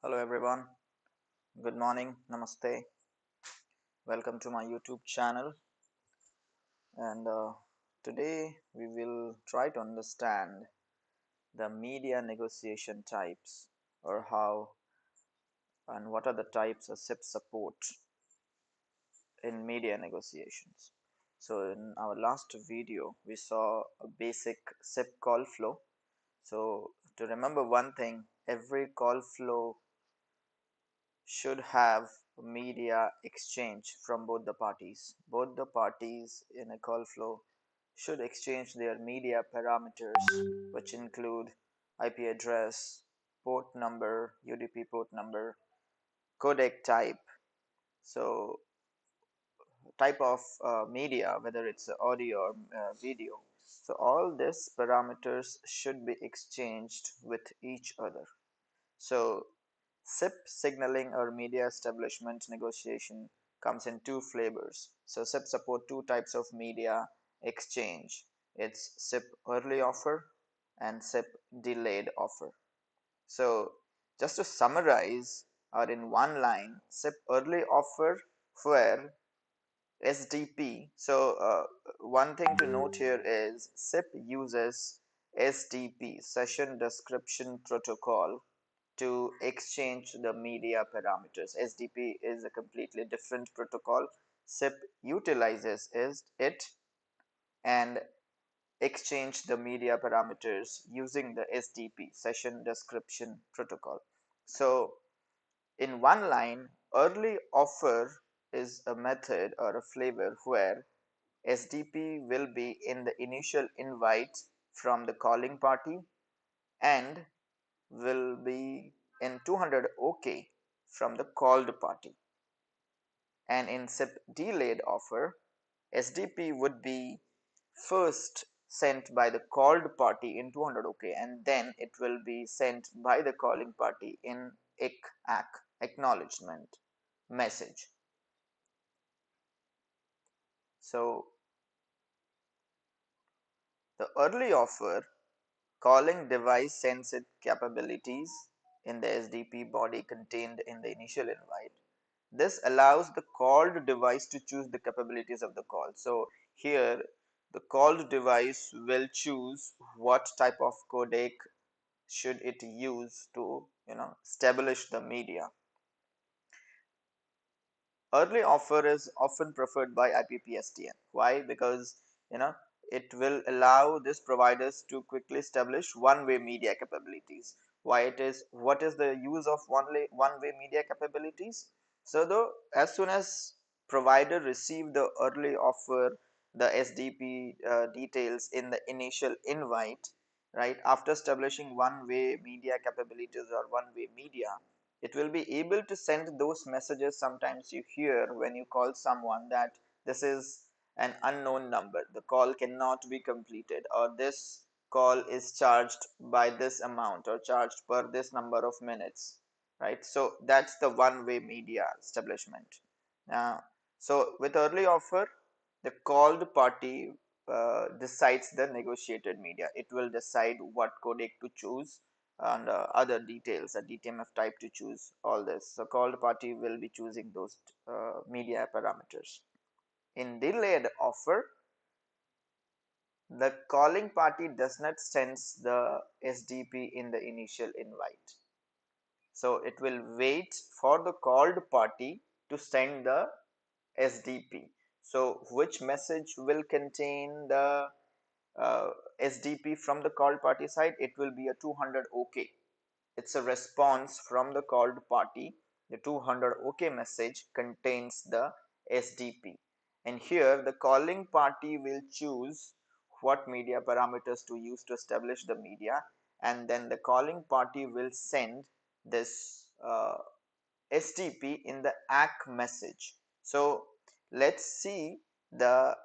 Hello everyone, good morning, namaste. Welcome to my YouTube channel. And today we will try to understand the media negotiation types, or how and what are the types of SIP support in media negotiations. So in our last video we saw a basic SIP call flow. So to remember one thing, every call flow should have media exchange from both the parties. Both the parties in a call flow should exchange their media parameters, which include IP address, port number, UDP port number, codec type. So type of media, whether it's audio or video. So all these parameters should be exchanged with each other. So SIP signaling or media establishment negotiation comes in two flavors. So SIP support two types of media exchange. It's SIP early offer and SIP delayed offer. So just to summarize, or in one line, SIP early offer where SDP. So one thing to note here is SIP uses SDP, Session Description Protocol, to exchange the media parameters. SDP is a completely different protocol. SIP utilizes it and exchange the media parameters using the SDP, Session Description Protocol. So in one line, early offer is a method or a flavor where SDP will be in the initial invite from the calling party and will be in 200 OK from the called party. And in SIP delayed offer, SDP would be first sent by the called party in 200 OK, and then it will be sent by the calling party in ICAC, acknowledgement message. So the early offer, calling device sends its capabilities in the SDP body contained in the initial invite. This allows the called device to choose the capabilities of the call. So here the called device will choose what type of codec should it use to establish the media. Early offer is often preferred by IPPSTN. Why? Because it will allow these providers to quickly establish one-way media capabilities. What is the use of one-way media capabilities? So though as soon as provider receive the early offer, the SDP details in the initial invite, right, after establishing one-way media capabilities or one-way media, it will be able to send those messages. Sometimes you hear when you call someone that this is an unknown number, the call cannot be completed, or this call is charged by this amount or charged per this number of minutes, right? So that's the one-way media establishment. So with early offer, the called party decides the negotiated media. It will decide what codec to choose and other details, a DTMF type to choose, all this. So called party will be choosing those media parameters. In delayed offer, the calling party does not sense the SDP in the initial invite. So it will wait for the called party to send the SDP. So which message will contain the SDP from the called party side? It will be a 200 OK. It's a response from the called party. The 200 OK message contains the SDP. And here the calling party will choose what media parameters to use to establish the media, and then the calling party will send this SDP in the ACK message. So let's see the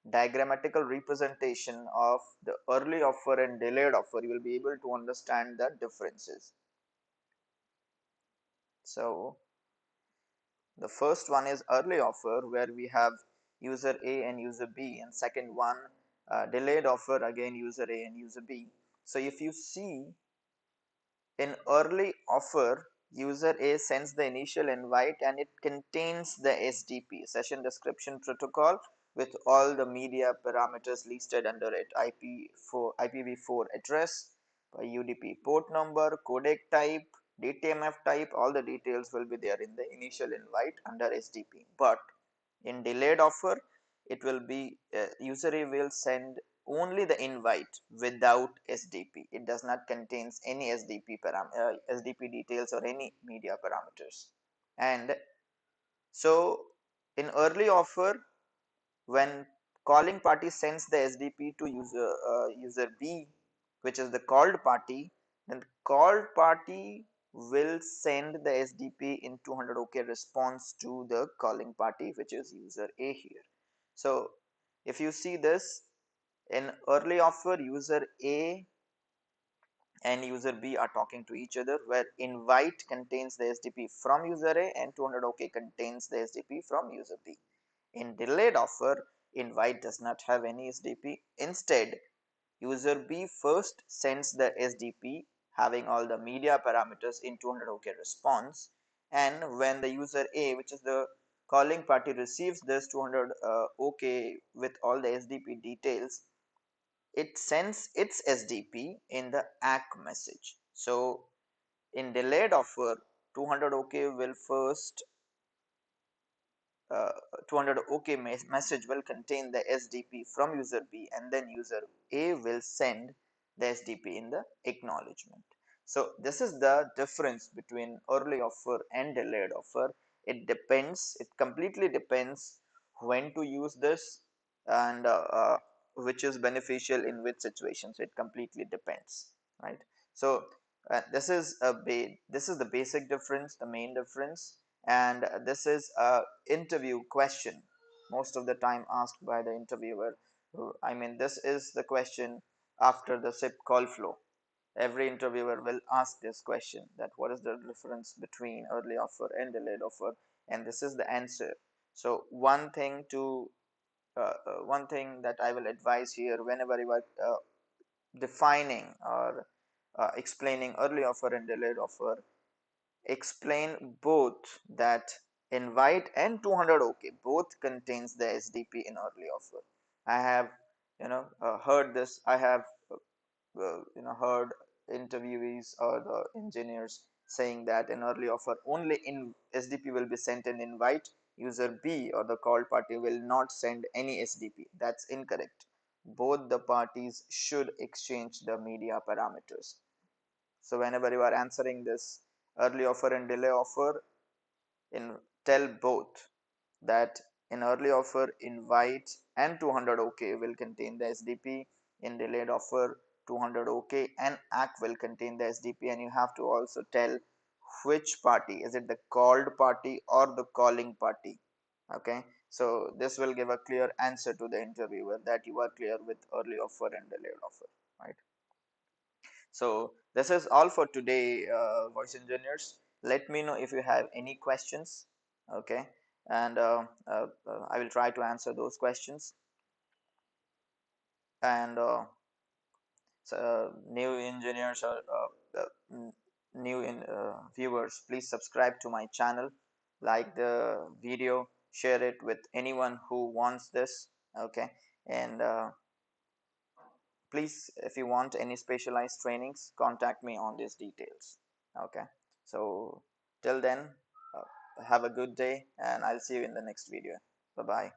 diagrammatical representation of the early offer and delayed offer. You will be able to understand the differences. So the first one is early offer, where we have user A and user B, and second one delayed offer, again user A and user B. So if you see In early offer, user A sends the initial invite and it contains the SDP, session description protocol, with all the media parameters listed under it: IPv4 address, UDP port number, codec type, DTMF type. All the details will be there in the initial invite under SDP. But in delayed offer, it will be user A will send only the invite without SDP. It does not contains any SDP details or any media parameters. And so in early offer, when calling party sends the SDP to user B, which is the called party, then the called party will send the SDP in 200 OK response to the calling party, which is user A here. So if you see this, in early offer, user A and user B are talking to each other, where invite contains the SDP from user A and 200 OK contains the SDP from user B. In delayed offer, invite does not have any SDP. Instead, user B first sends the SDP having all the media parameters in 200 OK response, and when the user A, which is the calling party, receives this 200 OK with all the SDP details, it sends its SDP in the ACK message. So in delayed offer, 200 OK will first 200 OK message will contain the SDP from user B, and then user A will send the SDP in the acknowledgement. So this is the difference between early offer and delayed offer. It depends, it completely depends when to use this, and which is beneficial in which situations. It completely depends, right? So this is the basic difference, the main difference. And this is a interview question most of the time asked by the interviewer. I mean, this is the question after the SIP call flow. Every interviewer will ask this question, that what is the difference between early offer and delayed offer, and this is the answer. So one thing that I will advise here, whenever you are defining or explaining early offer and delayed offer, explain both that invite and 200 OK both contains the SDP in early offer. I have heard this. I have heard interviewees or the engineers saying that in early offer only in SDP will be sent an invite, user B or the called party will not send any SDP. That's incorrect. Both the parties should exchange the media parameters. So whenever you are answering this early offer and delay offer, in tell both that in early offer, invite and 200 OK will contain the SDP. In delayed offer, 200 OK and ACK will contain the SDP, and you have to also tell which party, is it the called party or the calling party. Okay, so this will give a clear answer to the interviewer that you are clear with early offer and delayed offer, right? So this is all for today, voice engineers. Let me know if you have any questions. Okay, and I will try to answer those questions. And so, new engineers or new viewers, please subscribe to my channel, like the video, share it with anyone who wants this. Okay, and please, if you want any specialized trainings, contact me on these details. Okay, so till then, have a good day, and I'll see you in the next video. Bye bye.